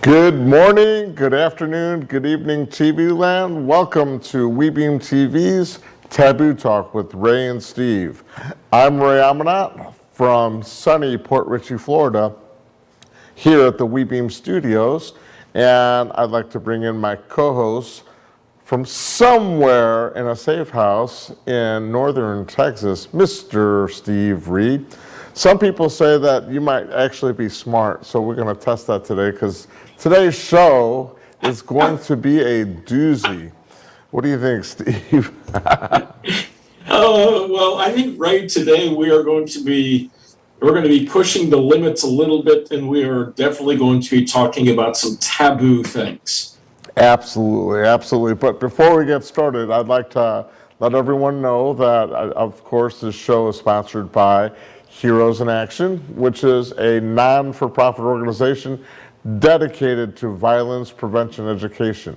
Good morning, good afternoon, good evening, TV land. Welcome to WeBeam TV's Taboo Talk with Ray and Steve. I'm Ray Amanat from sunny Port Richey, Florida, here at the WeBeam Studios, and I'd like to bring in my co-host from somewhere in a safe house in northern Texas, Mr. Steve Reed. Some people say that you might actually be smart, so we're going to test that today because today's show is going to be a doozy. What do you think, Steve? Well, I think today we're going to be pushing the limits a little bit, and we are definitely going to be talking about some taboo things. Absolutely, absolutely. But before we get started, I'd like to let everyone know that, of course, this show is sponsored by Heroes in Action, which is a non-for-profit organization dedicated to violence prevention education.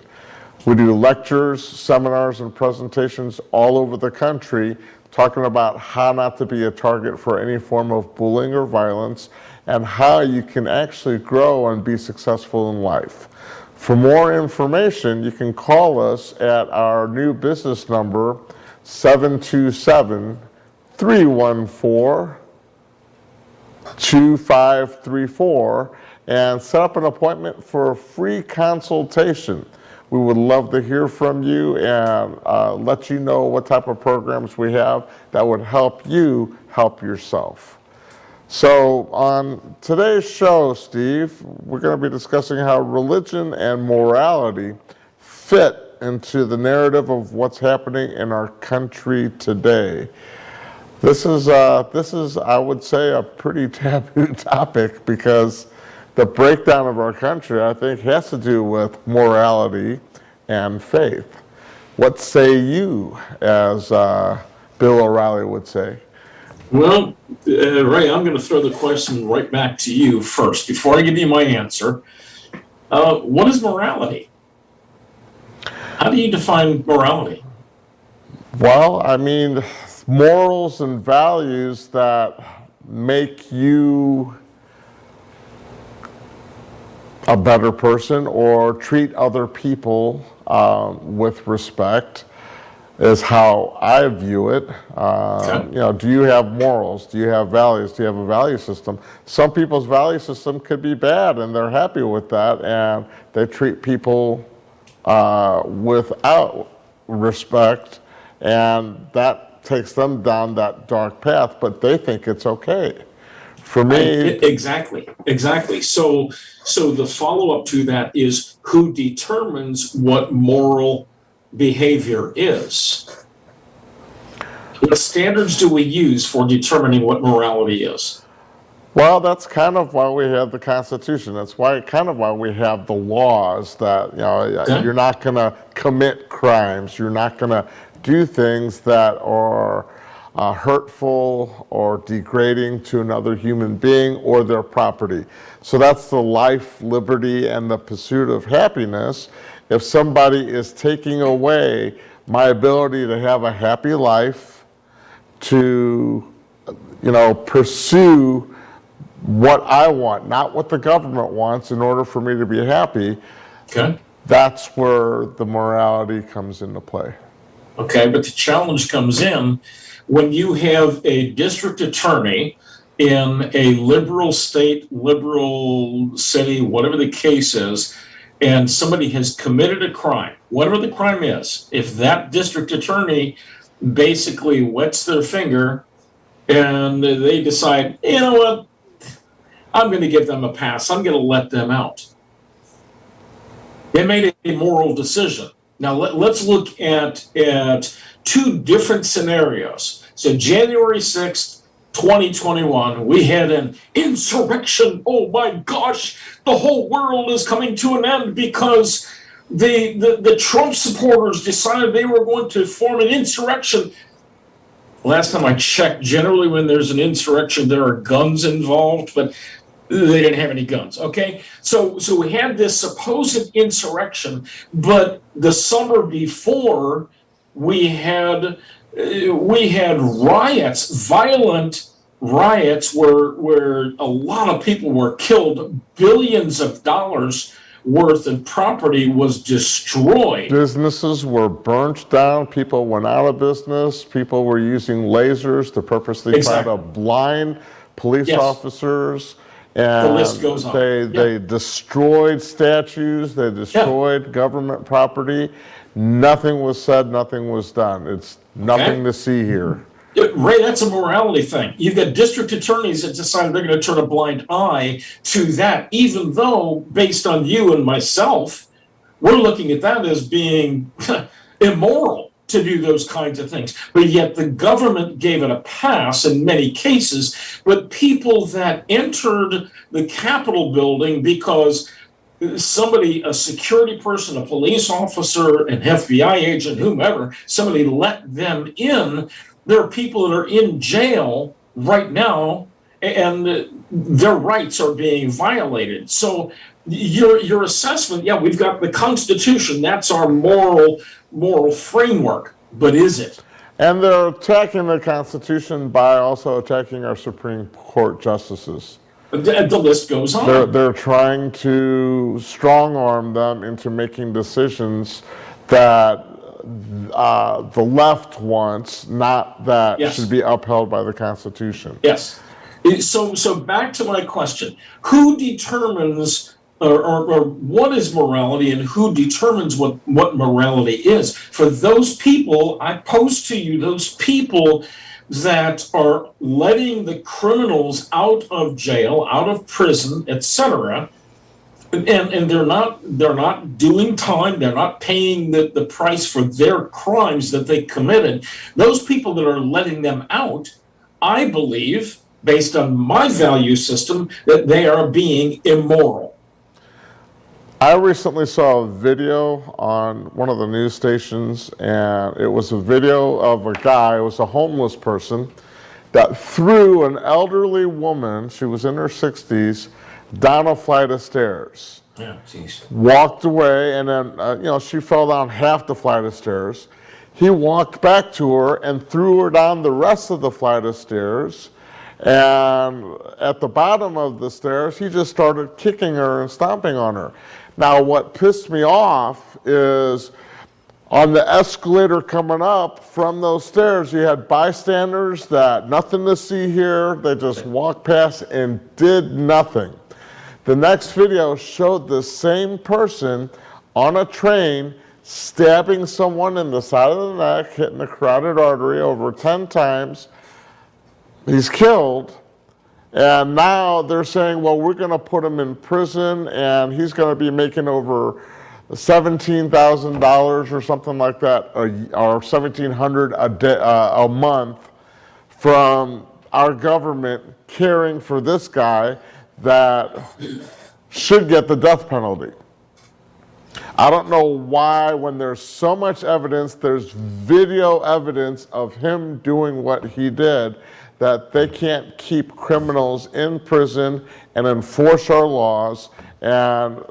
We do lectures, seminars, and presentations all over the country talking about how not to be a target for any form of bullying or violence and how you can actually grow and be successful in life. For more information, you can call us at our new business number, 727-314-2534, and set up an appointment for a free consultation. We would love to hear from you and let you know what type of programs we have that would help you help yourself. So on today's show, Steve, we're going to be discussing how religion and morality fit into the narrative of what's happening in our country today. This is, I would say, a pretty taboo topic because the breakdown of our country, I think, has to do with morality and faith. What say you, as Bill O'Reilly would say? Well, Ray, I'm going to throw the question right back to you first. Before I give you my answer, what is morality? How do you define morality? Well, I mean, morals and values that make you a better person or treat other people with respect is how I view it. Do you have morals? Do you have values? Do you have a value system? Some people's value system could be bad and they're happy with that and they treat people without respect, and that takes them down that dark path, but they think it's okay. For me, exactly. So the follow-up to that is, who determines what moral behavior is? What standards do we use for determining what morality is? Well, that's kind of why we have the Constitution. That's why we have the laws that, you're not going to commit crimes. You're not going to do things that are hurtful or degrading to another human being or their property. So that's the life, liberty, and the pursuit of happiness. If somebody is taking away my ability to have a happy life, to, pursue what I want, not what the government wants in order for me to be happy, that's where the morality comes into play. Okay, but the challenge comes in when you have a district attorney in a liberal state, liberal city, whatever the case is, and somebody has committed a crime, whatever the crime is. If that district attorney basically wets their finger and they decide, you know what, I'm going to give them a pass, I'm going to let them out. They made a moral decision. Now let's look at two different scenarios. So January 6th, 2021, we had an insurrection. Oh my gosh, the whole world is coming to an end because the Trump supporters decided they were going to form an insurrection. Last time I checked, generally when there's an insurrection, there are guns involved, but they didn't have any guns. Okay, so we had this supposed insurrection, but the summer before we had riots, violent riots, where a lot of people were killed. Billions of dollars worth and property was destroyed. Businesses were burnt down. People went out of business. People were using lasers to purposely try to blind police officers. And the list goes on. They destroyed statues. They destroyed government property. Nothing was said. Nothing was done. It's nothing to see here. Ray, that's a morality thing. You've got district attorneys that decide they're going to turn a blind eye to that, even though, based on you and myself, we're looking at that as being immoral to do those kinds of things. But yet the government gave it a pass in many cases. But people that entered the Capitol building because somebody, a security person, a police officer, an FBI agent, whomever, somebody let them in. There are people that are in jail right now, and their rights are being violated. So your assessment, we've got the Constitution. That's our moral framework. But is it? And they're attacking the Constitution by also attacking our Supreme Court justices. The list goes on. They're trying to strong-arm them into making decisions that the left wants, not that should be upheld by the Constitution. Yes. So back to my question: who determines, or what is morality, and who determines what morality is? For those people, I pose to you those people that are letting the criminals out of jail, out of prison, etc. And they're not doing time. They're not paying the price for their crimes that they committed. Those people that are letting them out, I believe, based on my value system, that they are being immoral. I recently saw a video on one of the news stations, and it was a video of a guy, it was a homeless person, that threw an elderly woman, she was in her 60s, down a flight of stairs. Yeah, geez. Walked away, and then she fell down half the flight of stairs. He walked back to her and threw her down the rest of the flight of stairs. And at the bottom of the stairs, he just started kicking her and stomping on her. Now, what pissed me off is on the escalator coming up from those stairs, you had bystanders that nothing to see here. They just walked past and did nothing. The next video showed the same person on a train stabbing someone in the side of the neck, hitting a carotid artery over 10 times. He's killed. And now they're saying, well, we're going to put him in prison and he's going to be making over $17,000 or something like that, or $1,700 a month from our government caring for this guy that should get the death penalty. I don't know why, when there's so much evidence, there's video evidence of him doing what he did, that they can't keep criminals in prison and enforce our laws. And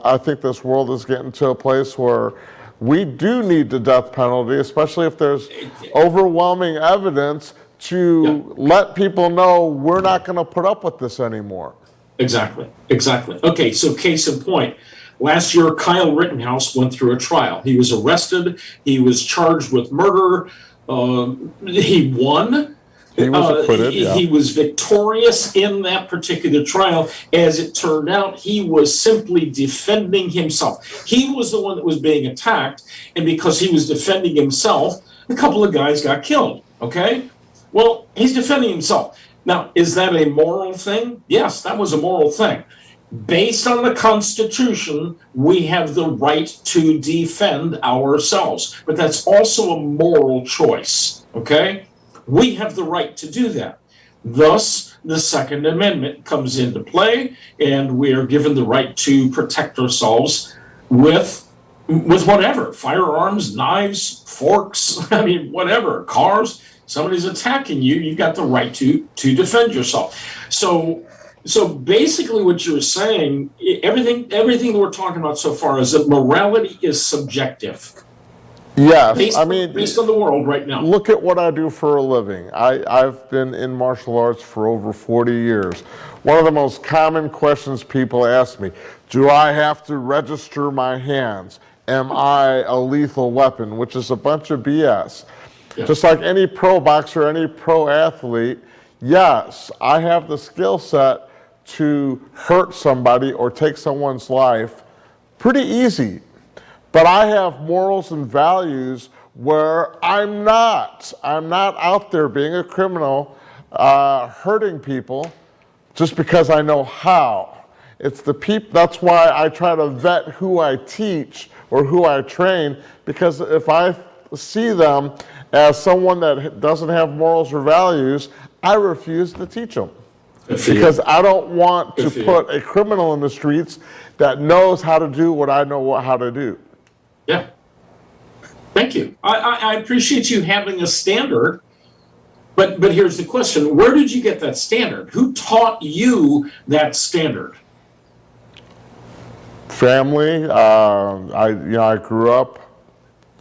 I think this world is getting to a place where we do need the death penalty, especially if there's overwhelming evidence to let people know we're not going to put up with this anymore. Exactly. Okay, so case in point. Last year, Kyle Rittenhouse went through a trial. He was arrested. He was charged with murder. He won. He was acquitted, He was victorious in that particular trial. As it turned out, he was simply defending himself. He was the one that was being attacked, and because he was defending himself, a couple of guys got killed, okay? Well, he's defending himself. Now, is that a moral thing? Yes, that was a moral thing. Based on the Constitution, we have the right to defend ourselves, but that's also a moral choice, okay? We have the right to do that. Thus, the Second Amendment comes into play, and we are given the right to protect ourselves with whatever, firearms, knives, forks, whatever, cars. Somebody's attacking you, you've got the right to defend yourself. So basically what you're saying, everything that we're talking about so far is that morality is subjective. Yes, I mean, based on the world right now. look at what I do for a living. I've been in martial arts for over 40 years. One of the most common questions people ask me, do I have to register my hands? Am I a lethal weapon? Which is a bunch of BS. Yeah. Just like any pro boxer, any pro athlete, yes, I have the skill set to hurt somebody or take someone's life pretty easy. But I have morals and values where I'm not out there being a criminal, hurting people just because I know how. It's the people. That's why I try to vet who I teach or who I train, because if I see them as someone that doesn't have morals or values, I refuse to teach them. Because I don't want to put a criminal in the streets that knows how to do what I know how to do. Yeah. Thank you. I appreciate you having a standard, but here's the question. Where did you get that standard? Who taught you that standard? Family. I grew up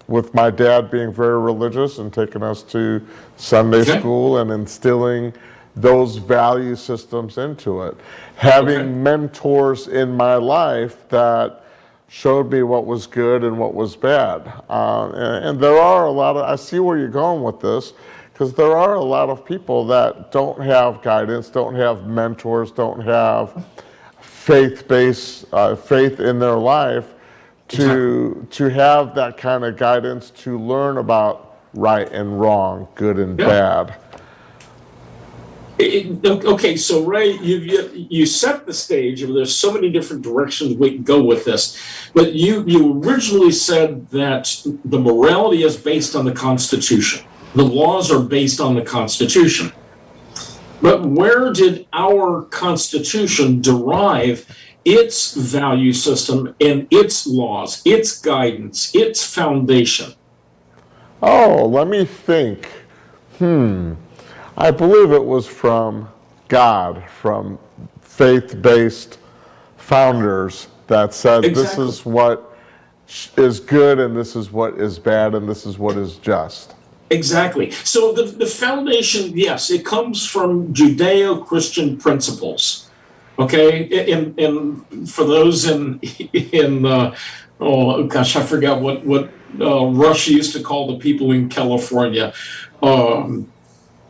with my dad being very religious and taking us to Sunday school and instilling those value systems into it. Having mentors in my life that showed me what was good and what was bad. And there are a lot of, I see where you're going with this, because there are a lot of people that don't have guidance, don't have mentors, don't have faith in their life to have that kind of guidance to learn about right and wrong, good and bad. Okay, so Ray, you set the stage. There's so many different directions we can go with this, but you originally said that the morality is based on the Constitution. The laws are based on the Constitution. But where did our Constitution derive its value system and its laws, its guidance, its foundation? Oh, let me think. I believe it was from God, from faith-based founders that said this is what is good and this is what is bad and this is what is just. Exactly. So the foundation, yes, it comes from Judeo-Christian principles. Okay, and for those in oh gosh, I forgot what Russia used to call the people in California.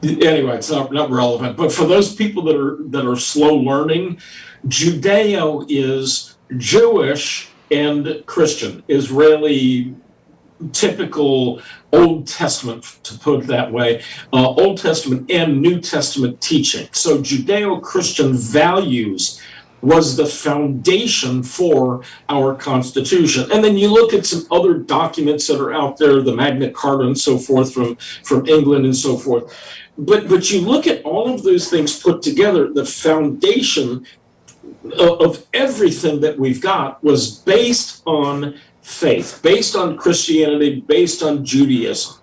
Anyway, it's not relevant. But for those people that are slow learning, Judeo is Jewish and Christian, Israeli, typical Old Testament, to put it that way, Old Testament and New Testament teaching. So Judeo-Christian values was the foundation for our Constitution. And then you look at some other documents that are out there, the Magna Carta and so forth from England and so forth. But you look at all of those things put together, the foundation of everything that we've got was based on faith, based on Christianity, based on Judaism.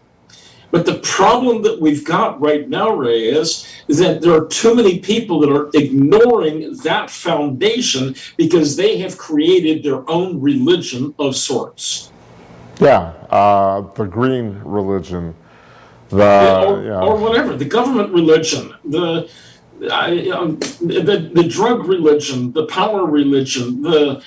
But the problem that we've got right now, Ray, is that there are too many people that are ignoring that foundation because they have created their own religion of sorts. Yeah, the green religion. Or whatever, the government religion, the drug religion, the power religion, the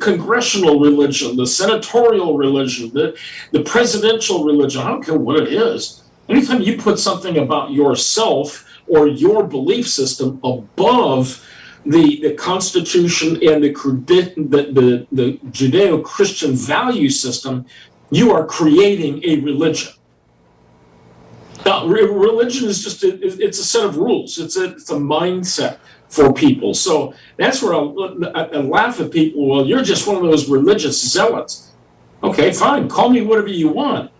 congressional religion, the senatorial religion, the presidential religion. I don't care what it is. Anytime you put something about yourself or your belief system above the Constitution and the Judeo-Christian value system, you are creating a religion. Now, religion is just it's a set of rules. It's a mindset for people. So that's where I laugh at people. Well, you're just one of those religious zealots. Okay, fine. Call me whatever you want.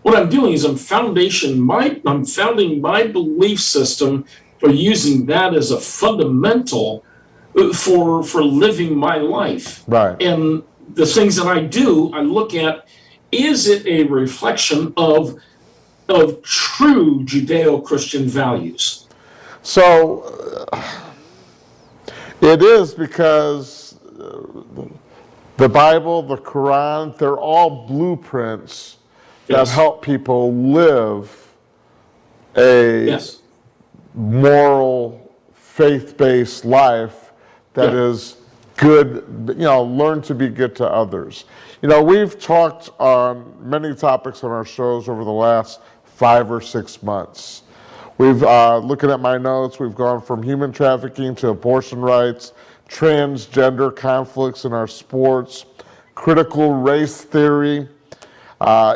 What I'm doing is I'm founding my belief system, or using that as a fundamental for living my life. Right. And the things that I do, I look at, is it a reflection of true Judeo-Christian values? So it is, because The Bible, the Quran, they're all blueprints that Yes. help people live a Yes. moral, faith-based life that Yeah. is good, learn to be good to others. We've talked on many topics on our shows over the last 5 or 6 months. We've, looking at my notes, we've gone from human trafficking to abortion rights, transgender conflicts in our sports, critical race theory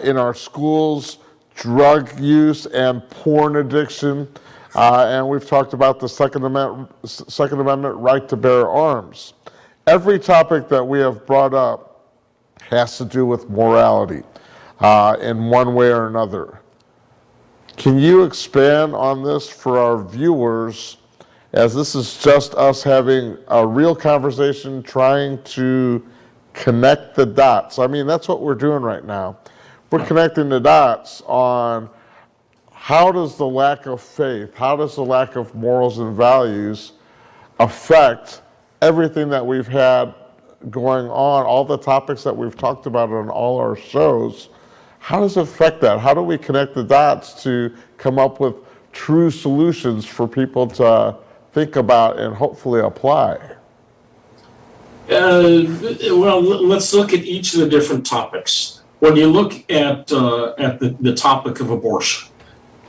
in our schools, drug use and porn addiction, and we've talked about the Second Amendment right to bear arms. Every topic that we have brought up has to do with morality in one way or another. Can you expand on this for our viewers, as this is just us having a real conversation, trying to connect the dots? I mean, that's what we're doing right now. We're connecting the dots on how does the lack of faith, how does the lack of morals and values affect everything that we've had going on, all the topics that we've talked about on all our shows. How does it affect that? How do we connect the dots to come up with true solutions for people to think about and hopefully apply? Well, let's look at each of the different topics. When you look at the topic of abortion,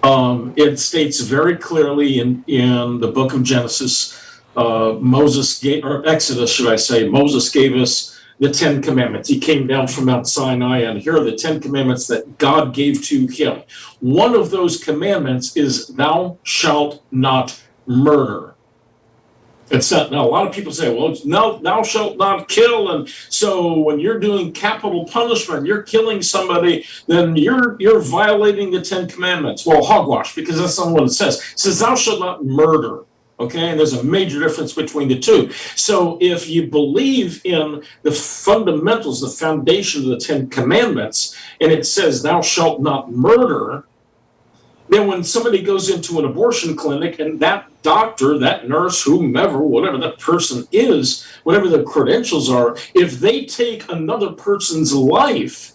it states very clearly in the book of Genesis, Exodus, should I say, Moses gave us the 10 Commandments. He came down from Mount Sinai, and here are the 10 Commandments that God gave to him. One of those commandments is, thou shalt not murder. It's not, now, a lot of people say, well, it's no, thou shalt not kill. And so when you're doing capital punishment, you're killing somebody, then you're violating the 10 Commandments. Well, hogwash, because that's not what it says. It says, thou shalt not murder. Okay, and there's a major difference between the two. So if you believe in the fundamentals, the foundation of the 10 Commandments, and it says, thou shalt not murder, then when somebody goes into an abortion clinic and that doctor, that nurse, whomever, whatever that person is, whatever their credentials are, if they take another person's life,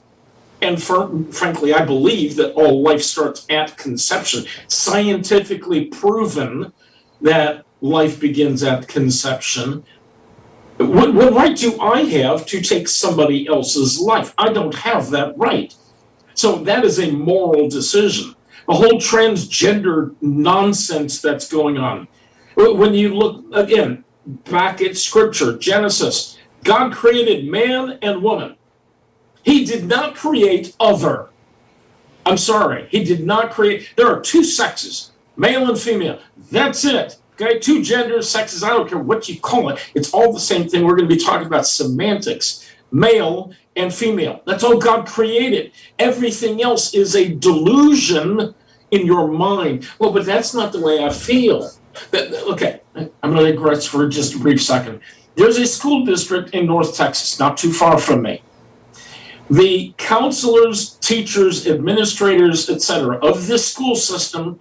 and frankly, I believe that all life starts at conception, scientifically proven that life begins at conception, what right do I have to take somebody else's life? I don't have that right. So that is a moral decision. The whole transgender nonsense that's going on. When you look, again, back at Scripture, Genesis, God created man and woman. He did not create other. I'm sorry, he did not create, there are two sexes, male and female. That's it. Okay, two genders, sexes, I don't care what you call it. It's all the same thing. We're going to be talking about semantics, male and female. That's all God created. Everything else is a delusion in your mind. Well, but that's not the way I feel. Okay, I'm going to digress for just a brief second. There's a school district in North Texas, not too far from me. The counselors, teachers, administrators, etc., of this school system,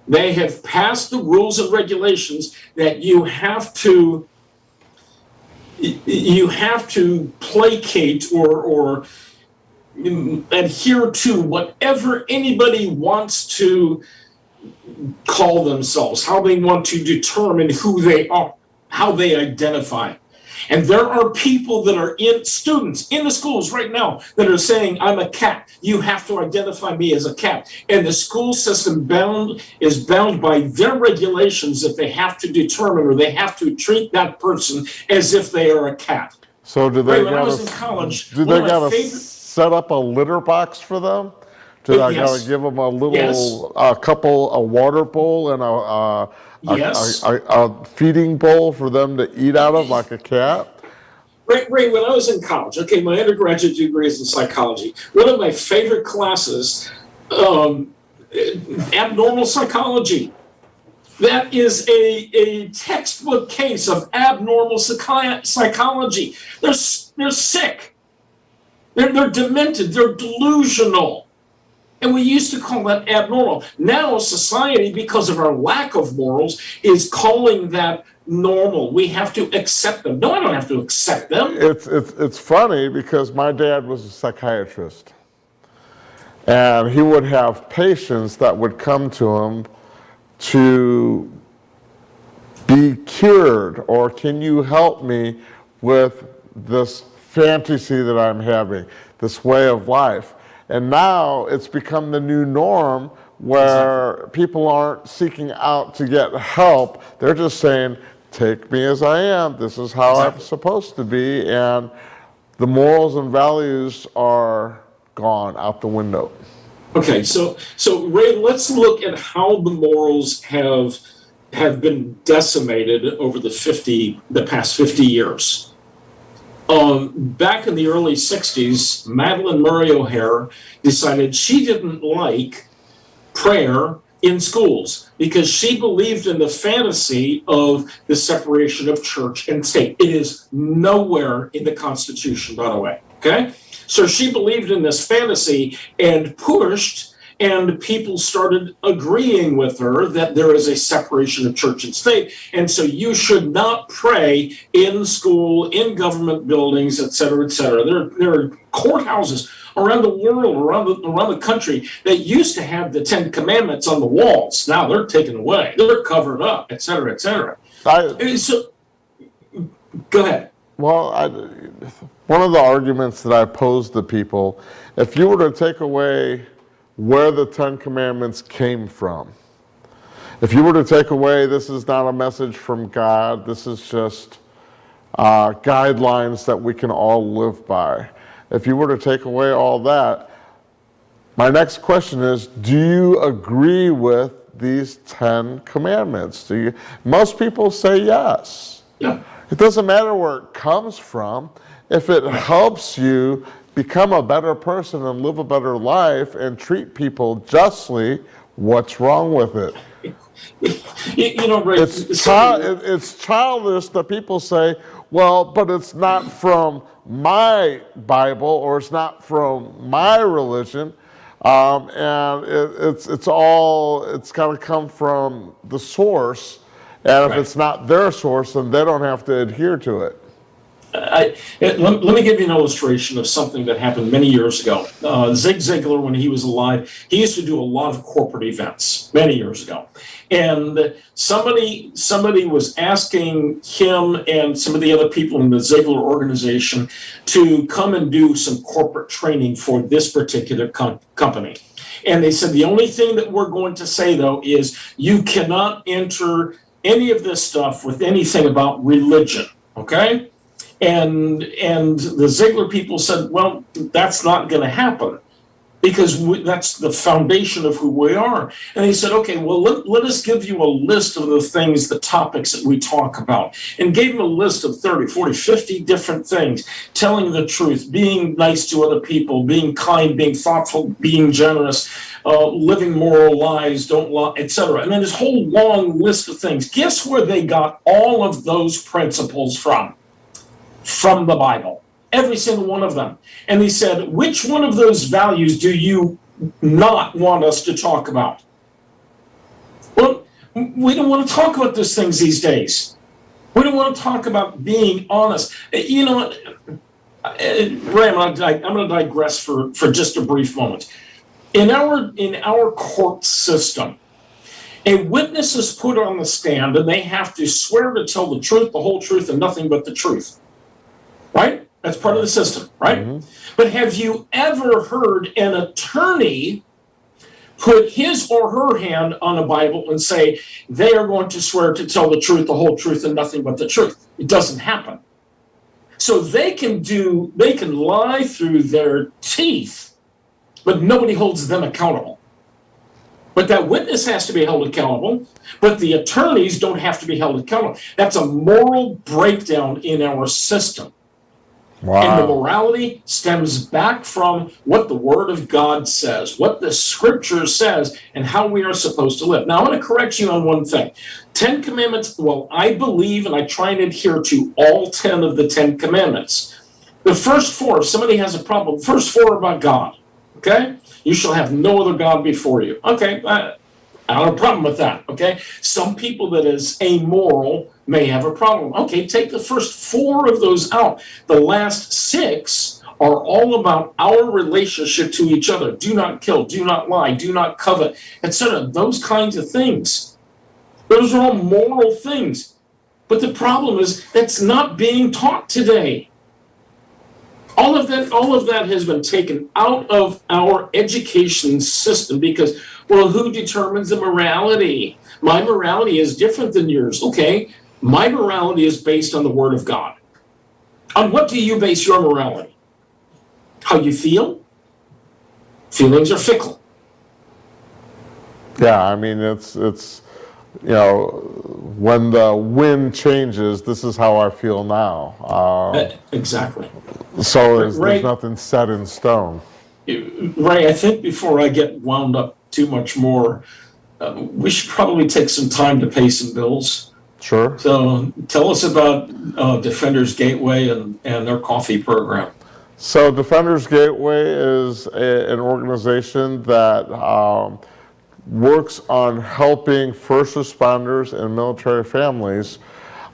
they have passed the rules and regulations that you have to placate or adhere to whatever anybody wants to call themselves, how they want to determine who they are, how they identify. And there are people that are students in the schools right now that are saying, I'm a cat. You have to identify me as a cat. And the school system is bound by their regulations that they have to determine, or they have to treat that person as if they are a cat. So do they when I was in college, set up a litter box for them? Do I gotta give them a water bowl and a feeding bowl for them to eat out of like a cat? Ray, when I was in college, okay, my undergraduate degree is in psychology. One of my favorite classes, abnormal psychology. That is a textbook case of abnormal psychology. They're sick. They're demented. They're delusional. And we used to call that abnormal. Now society, because of our lack of morals, is calling that normal. We have to accept them. No, I don't have to accept them. It's funny because my dad was a psychiatrist, and he would have patients that would come to him to be cured, or can you help me with this fantasy that I'm having, this way of life. And now it's become the new norm where people aren't seeking out to get help. They're just saying, take me as I am. This is how I'm supposed to be. And the morals and values are gone out the window. Okay, so Ray, let's look at how the morals have been decimated over the past 50 years. Back in the early 60s, Madalyn Murray O'Hair decided she didn't like prayer in schools because she believed in the fantasy of the separation of church and state. It is nowhere in the Constitution, by the way, okay? So she believed in this fantasy and pushed, and people started agreeing with her that there is a separation of church and state. And so you should not pray in school, in government buildings, et cetera, et cetera. There are courthouses around the world, around the country that used to have the 10 Commandments on the walls. Now they're taken away. They're covered up, et cetera, et cetera. So, go ahead. Well, one of the arguments that I pose to people, if you were to take away where the 10 Commandments came from, if you were to take away, this is not a message from God, this is just guidelines that we can all live by. If you were to take away all that, my next question is, do you agree with these 10 Commandments? Most people say yes. Yeah. It doesn't matter where it comes from. If it helps you become a better person and live a better life and treat people justly, what's wrong with it? Ray, it's childish that people say, well, but it's not from my Bible or it's not from my religion, and it's got to come from the source, and if it's not their source, then they don't have to adhere to it. Let me give you an illustration of something that happened many years ago. Zig Ziglar, when he was alive, he used to do a lot of corporate events many years ago. And somebody was asking him and some of the other people in the Ziglar organization to come and do some corporate training for this particular company. And they said, the only thing that we're going to say, though, is you cannot enter any of this stuff with anything about religion, okay? And the Ziglar people said, well, that's not going to happen because that's the foundation of who we are. And he said, okay, well, let us give you a list of the topics that we talk about. And gave him a list of 30, 40, 50 different things, telling the truth, being nice to other people, being kind, being thoughtful, being generous, living moral lives, don't lie, etc. And then this whole long list of things. Guess where they got all of those principles from? From the Bible, every single one of them. And he said, which one of those values do you not want us to talk about? Well, we don't want to talk about those things these days. We don't want to talk about being honest. You know what, Ray, I'm going to digress for just a brief moment. In our court system, a witness is put on the stand and they have to swear to tell the truth, the whole truth, and nothing but the truth. Right? That's part of the system, right? Mm-hmm. But have you ever heard an attorney put his or her hand on a Bible and say they are going to swear to tell the truth, the whole truth, and nothing but the truth? It doesn't happen. So they can lie through their teeth, but nobody holds them accountable. But that witness has to be held accountable, but the attorneys don't have to be held accountable. That's a moral breakdown in our system. Wow. And the morality stems back from what the Word of God says, what the Scripture says, and how we are supposed to live. Now, I want to correct you on one thing. 10 Commandments, well, I believe and I try and adhere to all 10 of the 10 Commandments. The first 4, if somebody has a problem, the first 4 are about God, okay? You shall have no other God before you. Okay, I don't have a problem with that, okay? Some people that is amoral may have a problem. Okay, take the first 4 of those out. The last 6 are all about our relationship to each other. Do not kill, do not lie, do not covet, etc. Those kinds of things. Those are all moral things. But the problem is that's not being taught today. All of that has been taken out of our education system because, well, who determines the morality? My morality is different than yours. Okay, my morality is based on the Word of God. On what do you base your morality? How you feel? Feelings are fickle. Yeah, I mean, it's when the wind changes, this is how I feel now. Exactly. So there's Right. nothing set in stone. Ray, I think before I get wound up too much more, we should probably take some time to pay some bills. Sure. So tell us about Defenders Gateway and their coffee program. So Defenders Gateway is an organization that works on helping first responders and military families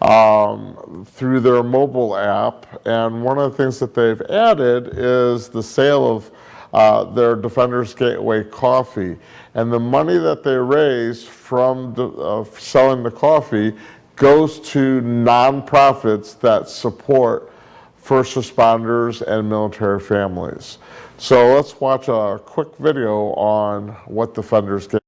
through their mobile app. And one of the things that they've added is the sale of their Defenders Gateway coffee. And the money that they raise from selling the coffee goes to nonprofits that support first responders and military families. So let's watch a quick video on what Defenders Gateway.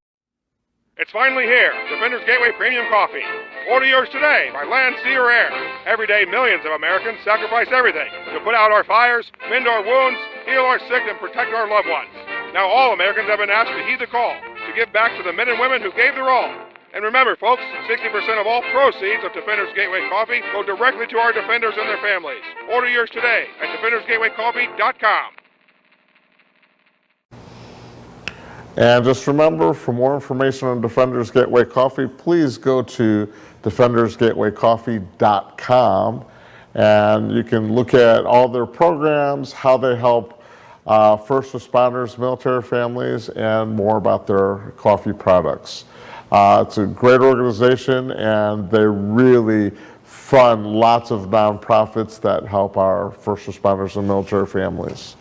It's finally here, Defenders Gateway Premium Coffee. Order yours today by land, sea, or air. Every day, millions of Americans sacrifice everything to put out our fires, mend our wounds, heal our sick, and protect our loved ones. Now all Americans have been asked to heed the call, to give back to the men and women who gave their all. And remember, folks, 60% of all proceeds of Defenders Gateway Coffee go directly to our defenders and their families. Order yours today at defendersgatewaycoffee.com. And just remember, for more information on Defenders Gateway Coffee, please go to defendersgatewaycoffee.com, and you can look at all their programs, how they help first responders, military families, and more about their coffee products. It's a great organization, and they really fund lots of nonprofits that help our first responders and military families.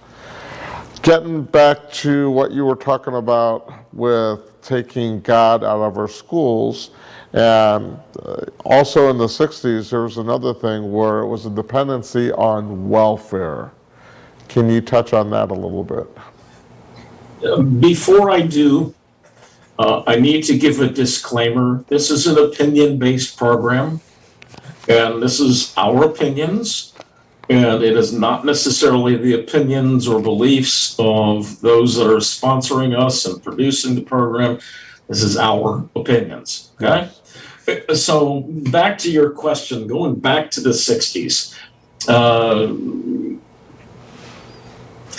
Getting back to what you were talking about with taking God out of our schools, and also in the 60s, there was another thing where it was a dependency on welfare. Can you touch on that a little bit? Before I do, I need to give a disclaimer. This is an opinion-based program, and this is our opinions. And it is not necessarily the opinions or beliefs of those that are sponsoring us and producing the program. This is our opinions, okay? So back to your question, going back to the 60s,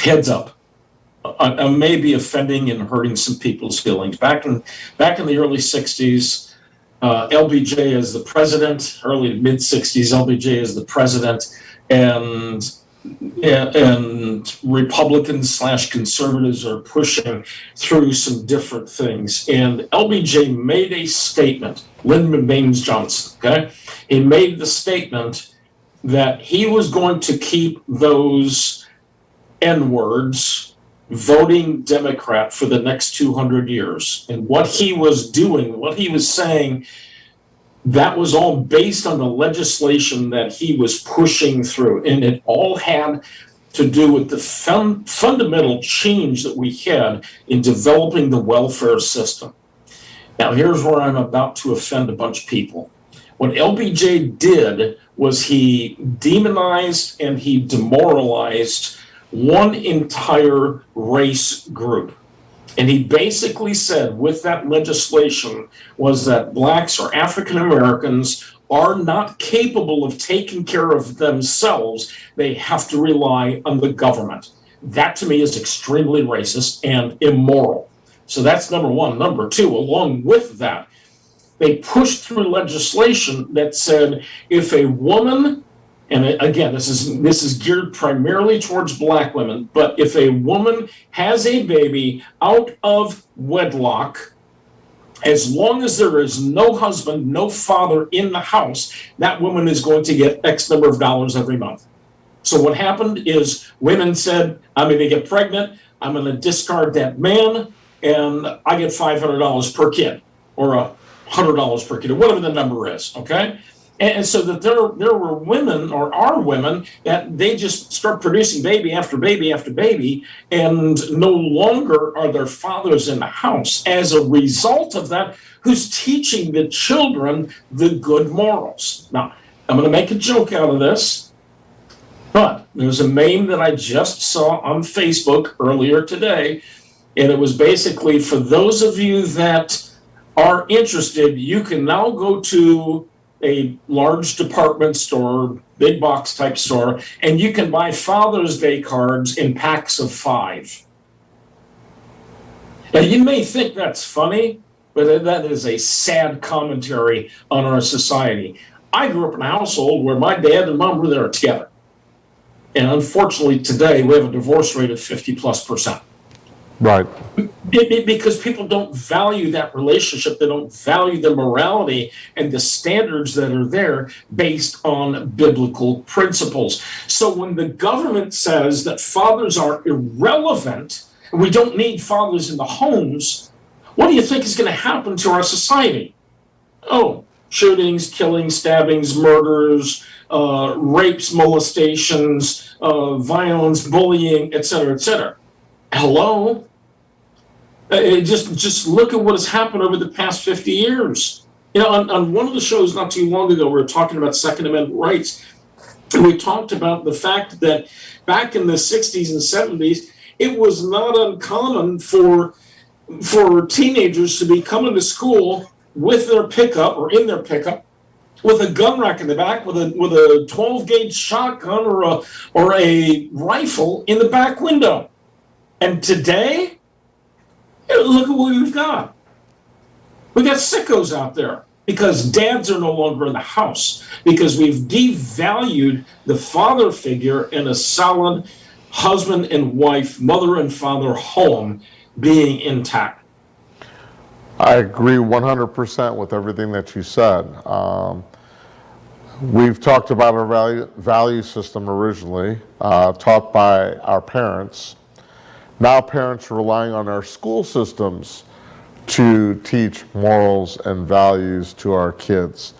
heads up. I may be offending and hurting some people's feelings. Back in the early 60s, LBJ is the president, early to mid 60s, LBJ is the president, and Republicans / conservatives are pushing through some different things. And LBJ made a statement, Lyndon Baines Johnson, okay? He made the statement that he was going to keep those N-words voting Democrat for the next 200 years. And what he was doing, what he was saying, that was all based on the legislation that he was pushing through. And it all had to do with the fundamental change that we had in developing the welfare system. Now, here's where I'm about to offend a bunch of people. What LBJ did was he demonized and he demoralized one entire race group. And he basically said with that legislation was that blacks or African Americans are not capable of taking care of themselves. They have to rely on the government. That to me is extremely racist and immoral. So that's number one. Number two, along with that, they pushed through legislation that said if a woman, and again, this is geared primarily towards black women, but if a woman has a baby out of wedlock, As long as there is no husband, no father in the house, that woman is going to get X number of dollars every month. So what happened is women said, I'm going to get pregnant, I'm going to discard that man, and I get $500 per kid, or $100 per kid, or whatever the number is, okay? And so that there were women, or are women, that they just start producing baby after baby after baby, and no longer are their fathers in the house. As a result of that, who's teaching the children the good morals? Now, I'm going to make a joke out of this, but there's a meme that I just saw on Facebook earlier today, and it was basically, for those of you that are interested, you can now go to a large department store, big box type store, and you can buy Father's Day cards in packs of 5. Now, you may think that's funny, but that is a sad commentary on our society. I grew up in a household where my dad and mom were there together. And unfortunately, today, we have a divorce rate of 50+%. Right. Because people don't value that relationship. They don't value the morality and the standards that are there based on biblical principles. So when the government says that fathers are irrelevant, and we don't need fathers in the homes, what do you think is going to happen to our society? Oh, shootings, killings, stabbings, murders, rapes, molestations, violence, bullying, et cetera, et cetera. Hello? Just look at what has happened over the past 50 years. You know, on one of the shows not too long ago, we were talking about Second Amendment rights. And we talked about the fact that back in the 60s and 70s, it was not uncommon for teenagers to be coming to school with their pickup, or in their pickup, with a gun rack in the back, with a 12-gauge shotgun or a rifle in the back window. And today, look at what we've got. We got sickos out there because dads are no longer in the house, because we've devalued the father figure in a solid husband and wife, mother and father home being intact. I agree 100% with everything that you said. We've talked about our value system originally, taught by our parents. Now parents are relying on our school systems to teach morals and values to our kids.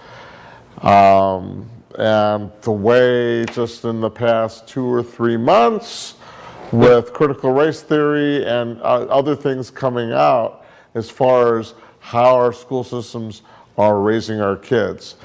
And the way, just in the past 2 or 3 months, with critical race theory and other things coming out as far as how our school systems are raising our kids,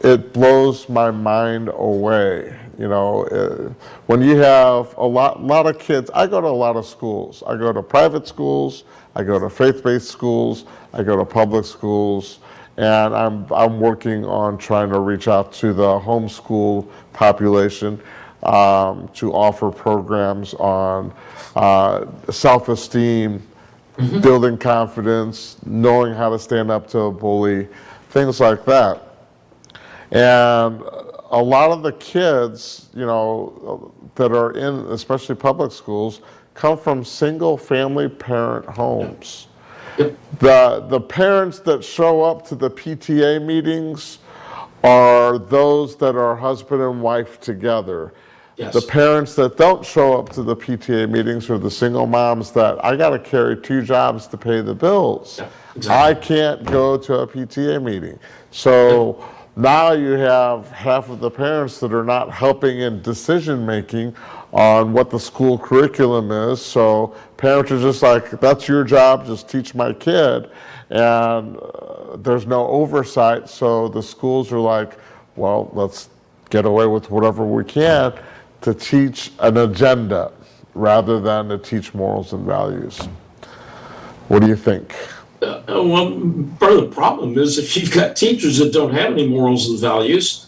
it blows my mind away. You know, when you have a lot of kids, I go to a lot of schools. I go to private schools, I go to faith-based schools, I go to public schools, and I'm working on trying to reach out to the homeschool population to offer programs on self-esteem, building confidence, knowing how to stand up to a bully, things like that. And a lot of the kids, you know, that are in especially public schools come from single family parent homes. The parents that show up to the PTA meetings are those that are husband and wife together. Yes. The parents that don't show up to the PTA meetings are the single moms that I got to carry 2 jobs to pay the bills. Yeah, exactly. I can't go to a PTA meeting. So now you have half of the parents that are not helping in decision making on what the school curriculum is. So parents are just like, that's your job, just teach my kid. And there's no oversight. So the schools are like, well, let's get away with whatever we can to teach an agenda rather than to teach morals and values. What do you think? Well, part of the problem is if you've got teachers that don't have any morals and values,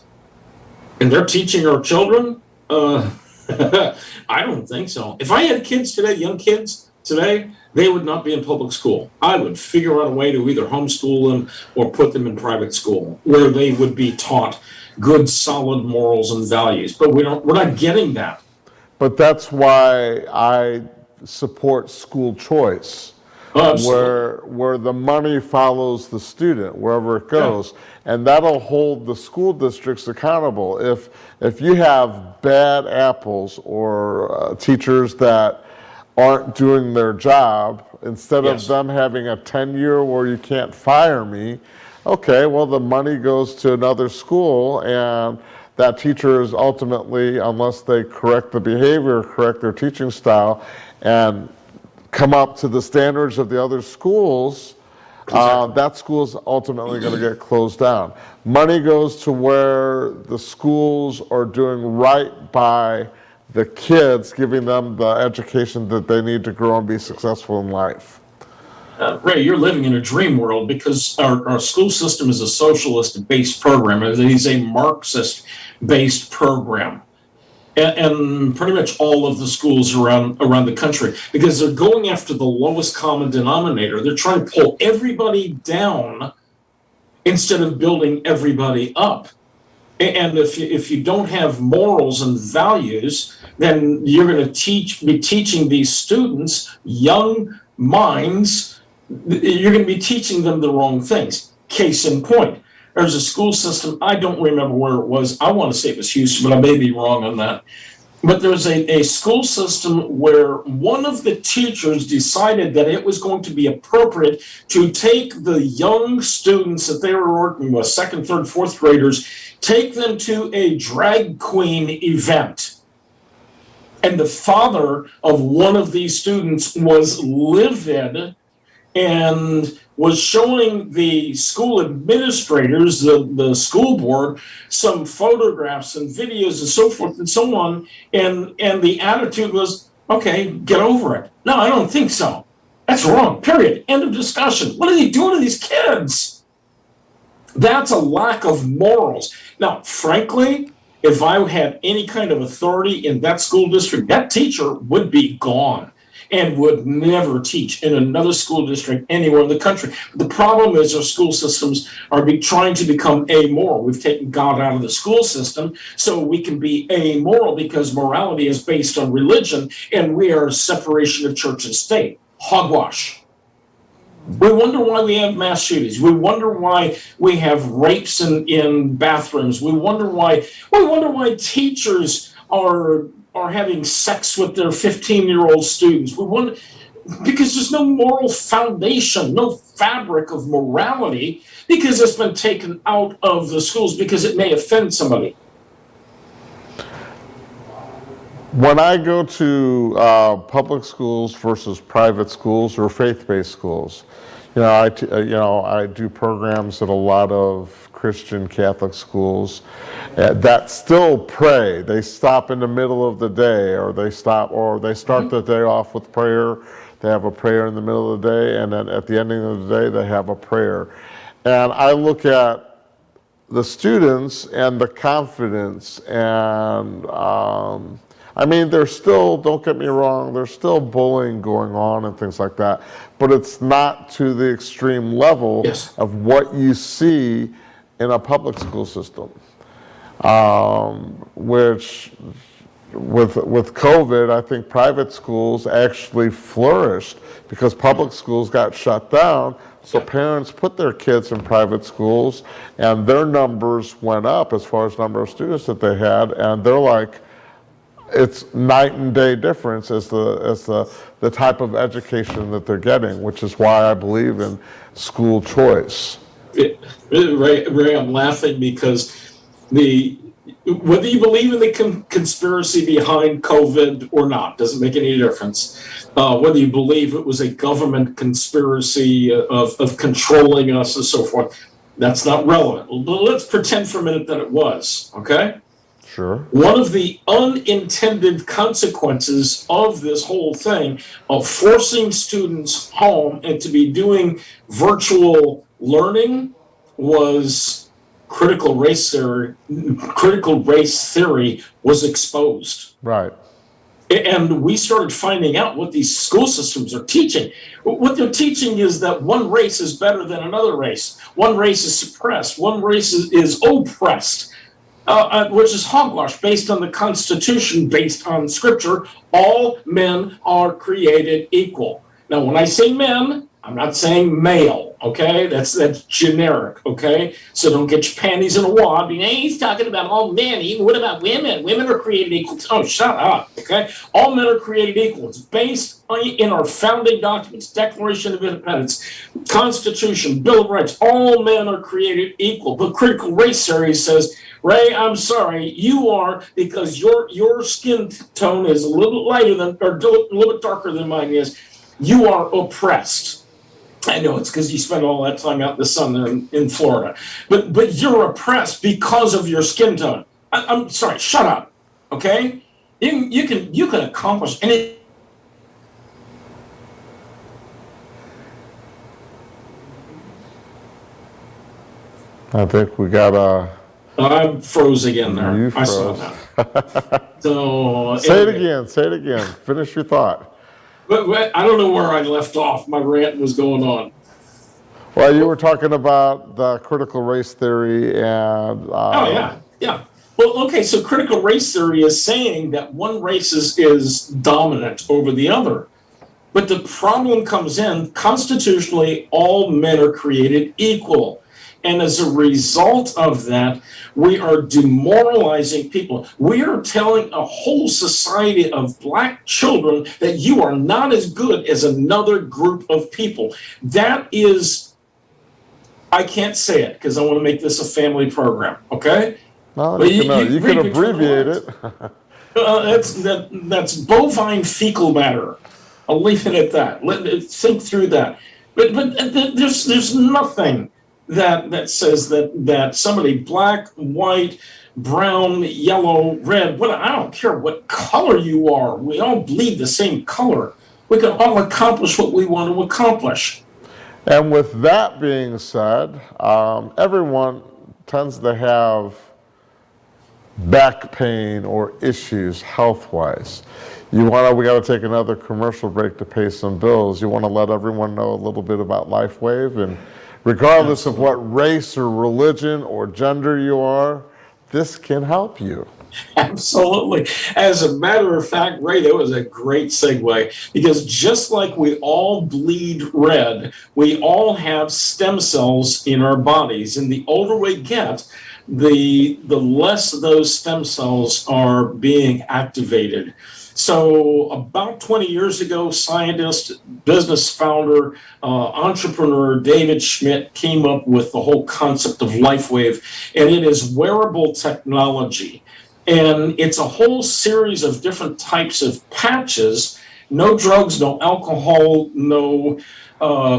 and they're teaching our children, I don't think so. If I had kids today, young kids today, they would not be in public school. I would figure out a way to either homeschool them or put them in private school where they would be taught good, solid morals and values. But we're not getting that. But that's why I support school choice. Oh, absolutely. where the money follows the student wherever it goes, and that'll hold the school districts accountable. If you have bad apples or teachers that aren't doing their job, instead of Yes. them having a 10-year where you can't fire me, okay, well, the money goes to another school, and that teacher is ultimately, unless they correct the behavior, correct their teaching style, and come up to the standards of the other schools, Exactly. that school is ultimately going to get closed down. Money goes to where the schools are doing right by the kids, giving them the education that they need to grow and be successful in life. Ray, you're living in a dream world because our school system is a socialist-based program. It is a Marxist-based program. And pretty much all of the schools around the country, because they're going after the lowest common denominator. They're trying to pull everybody down instead of building everybody up. And if you don't have morals and values, then you're going to be teaching these students, young minds, you're going to be teaching them the wrong things. Case in point, there's a school system, I don't remember where it was. I want to say it was Houston, but I may be wrong on that. But there's a school system where one of the teachers decided that it was going to be appropriate to take the young students that they were working with, second, third, fourth graders, take them to a drag queen event. And the father of one of these students was livid and was showing the school administrators, the school board, some photographs and videos and so forth and so on. And the attitude was, okay, get over it. No, I don't think so. That's wrong, period. End of discussion. What are they doing to these kids? That's a lack of morals. Now, frankly, if I had any kind of authority in that school district, that teacher would be gone and would never teach in another school district anywhere in the country. The problem is our school systems are trying to become amoral. We've taken God out of the school system so we can be amoral, because morality is based on religion, and we are a separation of church and state. Hogwash. We wonder why we have mass shootings. We wonder why we have rapes in bathrooms. We wonder why teachers are having sex with their 15-year-old students. We wonder, because there's no moral foundation, no fabric of morality, because it's been taken out of the schools because it may offend somebody. When I go to public schools versus private schools or faith-based schools, I do programs at a lot of Christian Catholic schools that still pray. They stop in the middle of the day, or they start the day off with prayer. They have a prayer in the middle of the day, and then at the ending of the day, they have a prayer. And I look at the students and the confidence, and there's still, don't get me wrong, there's still bullying going on and things like that, but it's not to the extreme level Yes. of what you see in a public school system, which with COVID, I think private schools actually flourished because public schools got shut down. So parents put their kids in private schools, and their numbers went up as far as number of students that they had, and they're like, it's night and day difference as the type of education that they're getting, which is why I believe in school choice. Ray, I'm laughing because whether you believe in the conspiracy behind COVID or not doesn't make any difference. Whether you believe it was a government conspiracy of controlling us and so forth, that's not relevant. Let's pretend for a minute that it was, okay? Sure. One of the unintended consequences of this whole thing of forcing students home and to be doing virtual learning was critical race theory was exposed. Right. And we started finding out what these school systems are teaching. What they're teaching is that one race is better than another race. One race is suppressed. One race is oppressed. Which is hogwash, based on the Constitution, based on Scripture. All men are created equal. Now, when I say men, I'm not saying male, okay? That's generic, okay? So don't get your panties in a wad. Hey, he's talking about all men. Even what about women? Women are created equal. Oh, shut up, okay? All men are created equal. It's based in our founding documents, Declaration of Independence, Constitution, Bill of Rights. All men are created equal. But critical race theory says, Ray, I'm sorry, you are, because your skin tone is a little lighter than, or a little bit darker than mine is. You are oppressed. I know it's because you spend all that time out in the sun there in Florida, but you're oppressed because of your skin tone. I'm sorry, shut up. Okay, you can accomplish anything. I think we got I froze again there. You I saw froze. that. So Say it anyway. again. Say it again. Finish your thought. But I don't know where I left off. My rant was going on. Well, you were talking about the critical race theory and. Oh yeah. Well, okay. So critical race theory is saying that one race is dominant over the other, but the problem comes in constitutionally. All men are created equal. And as a result of that, we are demoralizing people. We are telling a whole society of black children that you are not as good as another group of people. That is, I can't say it because I want to make this a family program, okay? No, But you can abbreviate it. That's bovine fecal matter. I'll leave it at that. Think through that. But there's nothing that says that somebody black, white, brown, yellow, red, I don't care what color you are. We all bleed the same color. We can all accomplish what we want to accomplish. And with that being said, everyone tends to have back pain or issues health-wise. We got to take another commercial break to pay some bills. You want to let everyone know a little bit about LifeWave, and regardless of what race or religion or gender you are, this can help you. Absolutely. As a matter of fact, Ray, that was a great segue, because just like we all bleed red, we all have stem cells in our bodies. And the older we get, the less those stem cells are being activated. So about 20 years ago, scientist, business founder, entrepreneur David Schmidt came up with the whole concept of LifeWave, and it is wearable technology. And it's a whole series of different types of patches, no drugs, no alcohol, no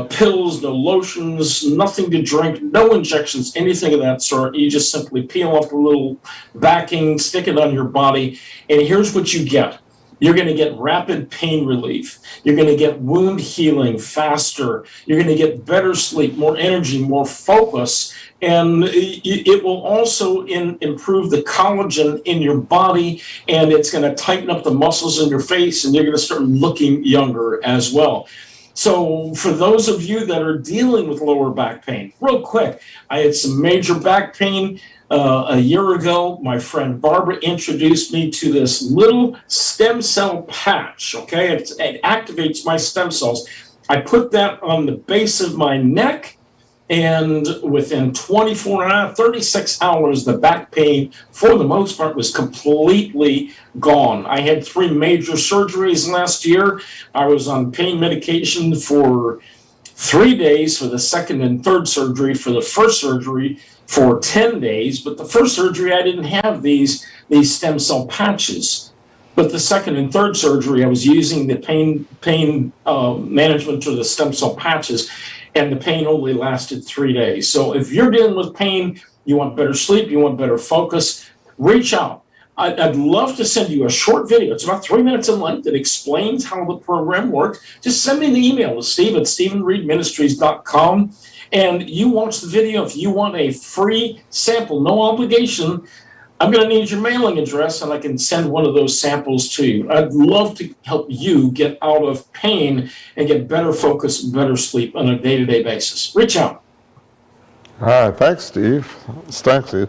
pills, no lotions, nothing to drink, no injections, anything of that sort. You just simply peel off the little backing, stick it on your body, and here's what you get. You're going to get rapid pain relief. You're going to get wound healing faster. You're going to get better sleep, more energy, more focus. And it will also improve the collagen in your body, and it's going to tighten up the muscles in your face, and you're going to start looking younger as well. So for those of you that are dealing with lower back pain, real quick, I had some major back pain. A year ago, my friend Barbara introduced me to this little stem cell patch, okay? It activates my stem cells. I put that on the base of my neck, and within 36 hours, the back pain, for the most part, was completely gone. I had 3 major surgeries last year. I was on pain medication for 3 days for the second and third surgery. For the first surgery, for 10 days, but the first surgery I didn't have these stem cell patches. But the second and third surgery, I was using the pain management or the stem cell patches, and the pain only lasted 3 days. So if you're dealing with pain, you want better sleep, you want better focus, reach out. I'd love to send you a short video. It's about 3 minutes in length that explains how the program works. Just send me an email to steve@stephenreedministries.com. And you watch the video. If you want a free sample, no obligation, I'm going to need your mailing address, and I can send one of those samples to you. I'd love to help you get out of pain and get better focus and better sleep on a day-to-day basis. Reach out. All right. Thanks, Steve. Thanks, Steve.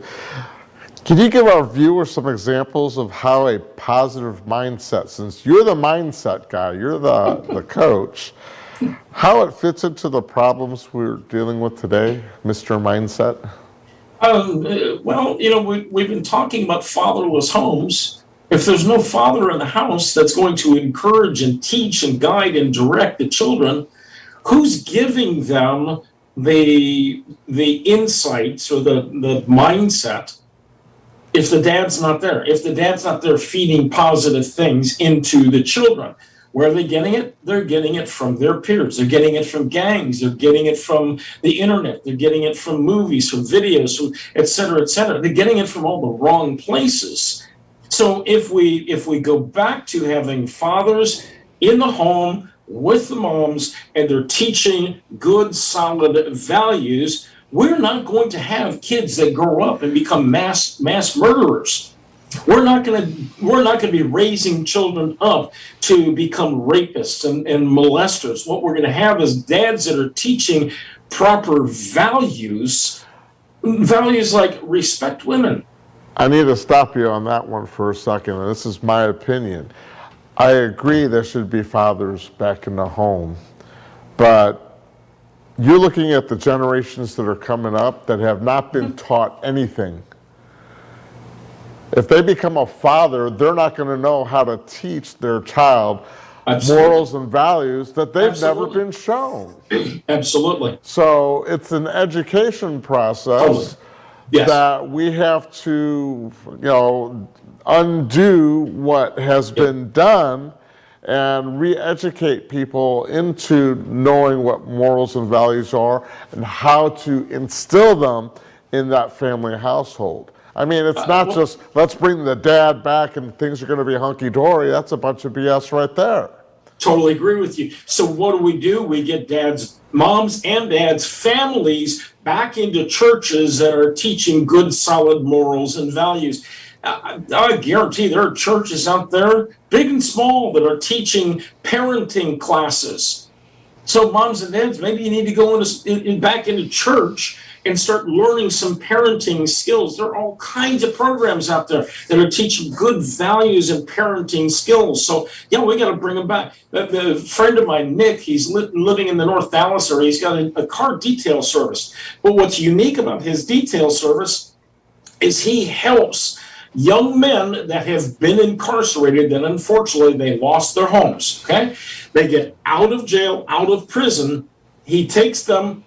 Can you give our viewers some examples of how a positive mindset, since you're the mindset guy, you're the coach, How it fits into the problems we're dealing with today, Mr. Mindset? Well, we've been talking about fatherless homes. If there's no father in the house that's going to encourage and teach and guide and direct the children, who's giving them the insights or the mindset if the dad's not there? If the dad's not there feeding positive things into the children, where are they getting it? They're getting it from their peers. They're getting it from gangs. They're getting it from the internet. They're getting it from movies, from videos, from et cetera, et cetera. They're getting it from all the wrong places. So if we go back to having fathers in the home with the moms and they're teaching good, solid values, we're not going to have kids that grow up and become mass murderers. We're not going to be raising children up to become rapists and molesters. What we're going to have is dads that are teaching proper values like respect women. I need to stop you on that one for a second, and this is my opinion. I agree there should be fathers back in the home, but you're looking at the generations that are coming up that have not been taught anything. If they become a father, they're not going to know how to teach their child morals and values that they've never been shown. Absolutely. So it's an education process that we have to, undo what has been done and re-educate people into knowing what morals and values are and how to instill them in that family household. I mean, it's not just, let's bring the dad back and things are going to be hunky-dory. That's a bunch of BS right there. Totally agree with you. So what do? We get moms and dads, families back into churches that are teaching good, solid morals and values. I guarantee there are churches out there, big and small, that are teaching parenting classes. So moms and dads, maybe you need to go back into church and start learning some parenting skills. There are all kinds of programs out there that are teaching good values and parenting skills. So, we got to bring them back. A friend of mine, Nick, he's living in the North Dallas area. He's got a car detail service. But what's unique about his detail service is he helps young men that have been incarcerated and unfortunately they lost their homes, okay? They get out of jail, out of prison. He takes them,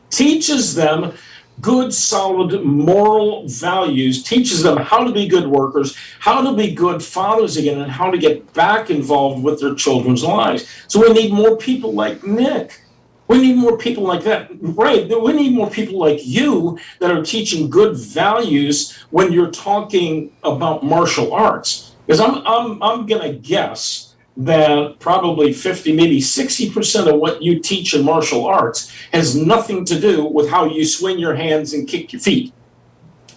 teaches them good, solid moral values, teaches them how to be good workers, how to be good fathers again, and how to get back involved with their children's lives. So we need more people like Nick. We need more people like that, right? We need more people like you that are teaching good values when you're talking about martial arts. Because I'm gonna guess that probably 50, maybe 60% of what you teach in martial arts has nothing to do with how you swing your hands and kick your feet.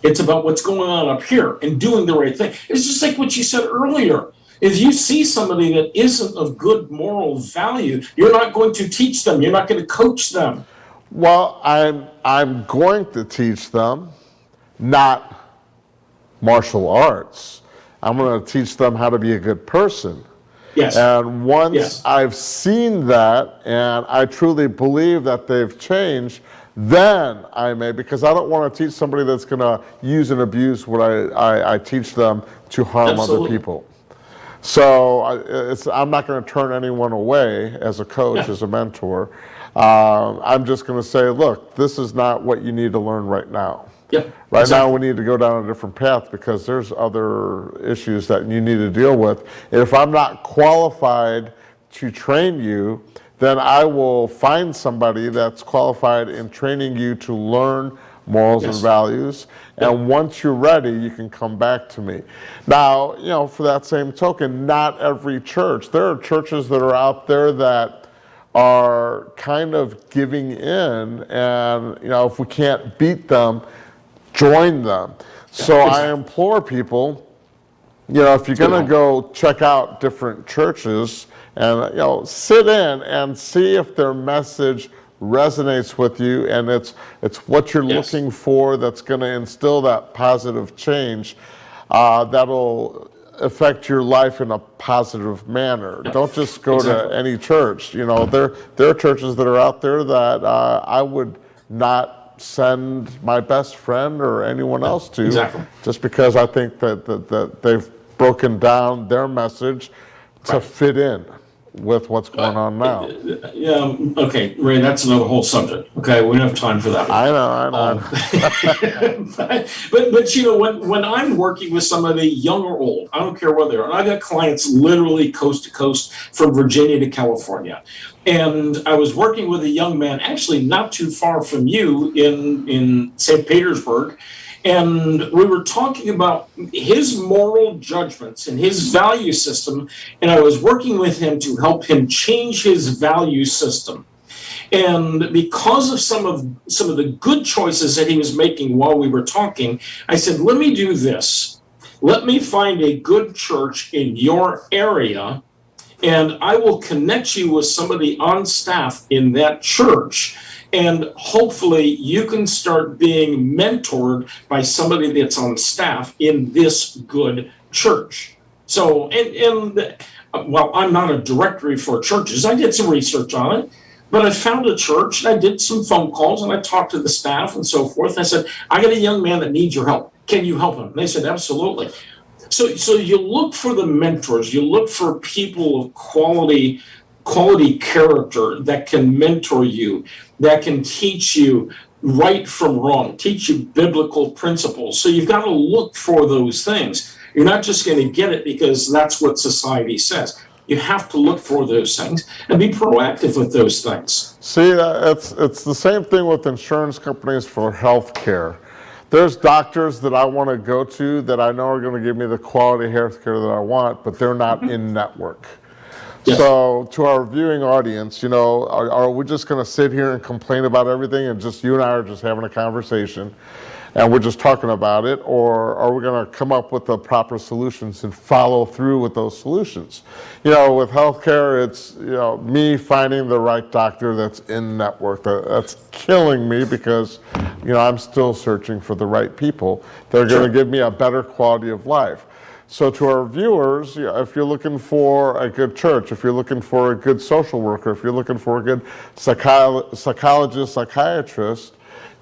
It's about what's going on up here and doing the right thing. It's just like what you said earlier. If you see somebody that isn't of good moral value, you're not going to teach them. You're not going to coach them. Well, I'm going to teach them, not martial arts. I'm going to teach them how to be a good person. Yes. And once I've seen that and I truly believe that they've changed, then I may, because I don't want to teach somebody that's going to use and abuse what I teach them to harm other people. So I'm not going to turn anyone away as a coach, as a mentor. I'm just going to say, look, this is not what you need to learn right now. Right now we need to go down a different path because there's other issues that you need to deal with. And if I'm not qualified to train you, then I will find somebody that's qualified in training you to learn morals and values. And once you're ready, you can come back to me. Now, for that same token, not every church. There are churches that are out there that are kind of giving in, and if we can't beat them, join them. So I implore people, if you're going to go check out different churches and sit in and see if their message resonates with you and it's what you're looking for that's going to instill that positive change, that'll affect your life in a positive manner. Don't just go to any church. You know, there are churches that are out there that I would not send my best friend or anyone else to, just because I think that they've broken down their message to fit in with what's going on now. Yeah, okay, Ray, that's another whole subject. Okay, we don't have time for that. I know. But you know, when I'm working with somebody, young or old, I don't care where they are, and I've got clients literally coast to coast from Virginia to California. And I was working with a young man, actually not too far from you in St. Petersburg. And we were talking about his moral judgments and his value system. And I was working with him to help him change his value system. And because of some of the good choices that he was making while we were talking, I said, let me do this. Let me find a good church in your area, and I will connect you with somebody on staff in that church. And hopefully you can start being mentored by somebody that's on staff in this good church. So, well, I'm not a directory for churches. I did some research on it, but I found a church and I did some phone calls and I talked to the staff and so forth. I said, I got a young man that needs your help. Can you help him? And they said, absolutely. So you look for the mentors, you look for people of quality character that can mentor you, that can teach you right from wrong, teach you biblical principles. So you've got to look for those things. You're not just going to get it because that's what society says. You have to look for those things and be proactive with those things. See, it's the same thing with insurance companies for health care. There's doctors that I want to go to that I know are going to give me the quality health care that I want, but they're not in network. Yes. So to our viewing audience, you know, are we just going to sit here and complain about everything and just you and I are just having a conversation and we're just talking about it, or are we going to come up with the proper solutions and follow through with those solutions? You know, with healthcare, it's, you know, me finding the right doctor that's in network. That's killing me because, you know, I'm still searching for the right people that are going to give me a better quality of life. So to our viewers, you know, if you're looking for a good church, if you're looking for a good social worker, if you're looking for a good psychologist, psychiatrist,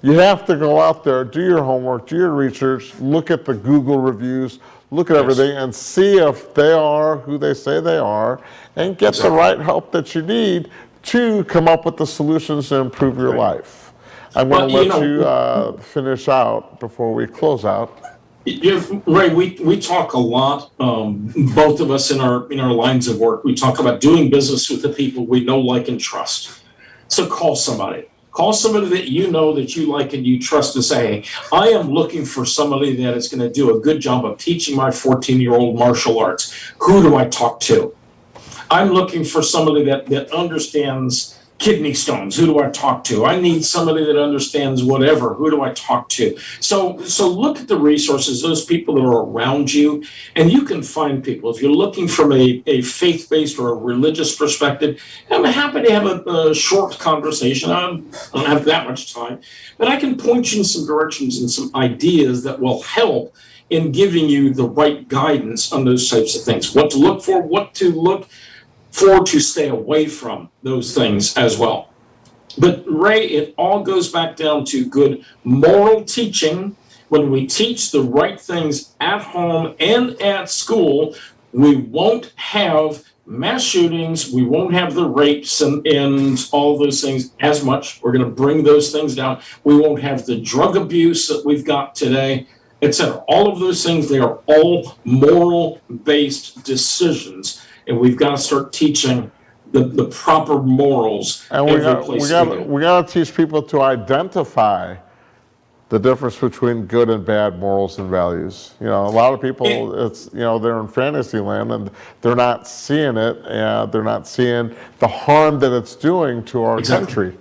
you have to go out there, do your homework, do your research, look at the Google reviews, look at everything and see if they are who they say they are, and get the right help that you need to come up with the solutions to improve your life. I'm going to let you finish out before we close out. Ray, we talk a lot, both of us in our lines of work. We talk about doing business with the people we know, like, and trust. So call somebody. Call somebody that you know, that you like, and you trust, and say, hey, I am looking for somebody that is going to do a good job of teaching my 14-year-old martial arts. Who do I talk to? I'm looking for somebody that understands kidney stones. Who do I talk to? I need somebody that understands whatever. Who do I talk to? So look at the resources, those people that are around you, and you can find people. If you're looking from a faith-based or a religious perspective, I'm happy to have a short conversation. I don't have that much time, but I can point you in some directions and some ideas that will help in giving you the right guidance on those types of things. What to look for, what to look for to stay away from those things as well. But Ray, it all goes back down to good moral teaching. When we teach the right things at home and at school, we won't have mass shootings, we won't have the rapes and all those things as much. We're going to bring those things down. We won't have the drug abuse that we've got today, etc. All of those things, they are all moral-based decisions. And we've got to start teaching the proper morals. And we got to teach people to identify the difference between good and bad morals and values. You know, a lot of people, they're in fantasy land and they're not seeing it, and they're not seeing the harm that it's doing to our country.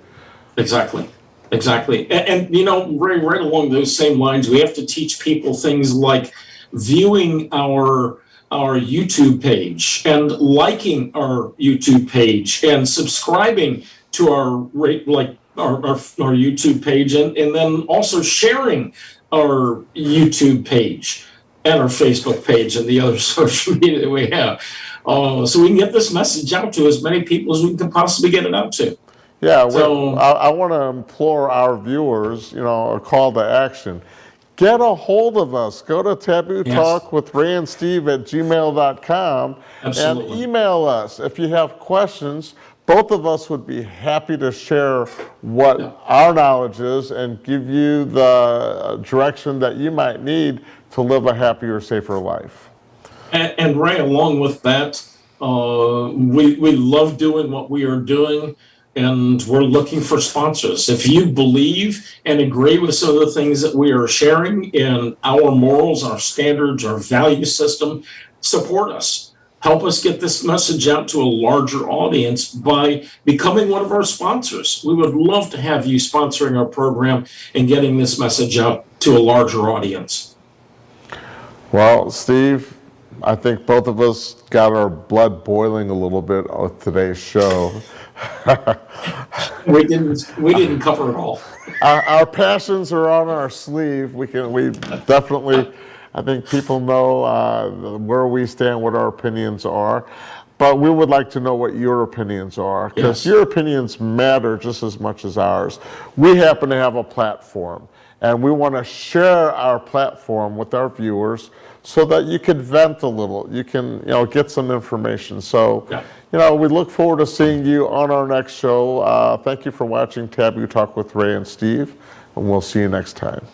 Exactly. And you know, right along those same lines, we have to teach people things like viewing our YouTube page and liking our YouTube page and subscribing to our YouTube page, and then also sharing our YouTube page. and our Facebook page and the other social media that we have. So we can get this message out to as many people as we can possibly get it out to. Yeah, So I want to implore our viewers, a call to action. Get a hold of us. Go to Taboo Yes. Talk with Ray and Steve at gmail.com and Absolutely. email us. If you have questions, both of us would be happy to share what our knowledge is and give you the direction that you might need to live a happier, safer life. And Ray, along with that, we love doing what we are doing, and we're looking for sponsors. If you believe and agree with some of the things that we are sharing in our morals, our standards, our value system, support us. Help us get this message out to a larger audience by becoming one of our sponsors. We would love to have you sponsoring our program and getting this message out to a larger audience. Well, Steve, I think both of us got our blood boiling a little bit with today's show. We didn't cover it all. Our passions are on our sleeve. We definitely, I think people know where we stand, what our opinions are. But we would like to know what your opinions are, because Yes. your opinions matter just as much as ours. We happen to have a platform, and we want to share our platform with our viewers so that you can vent a little, you can get some information. So, we look forward to seeing you on our next show. Thank you for watching Taboo Talk with Ray and Steve, and we'll see you next time.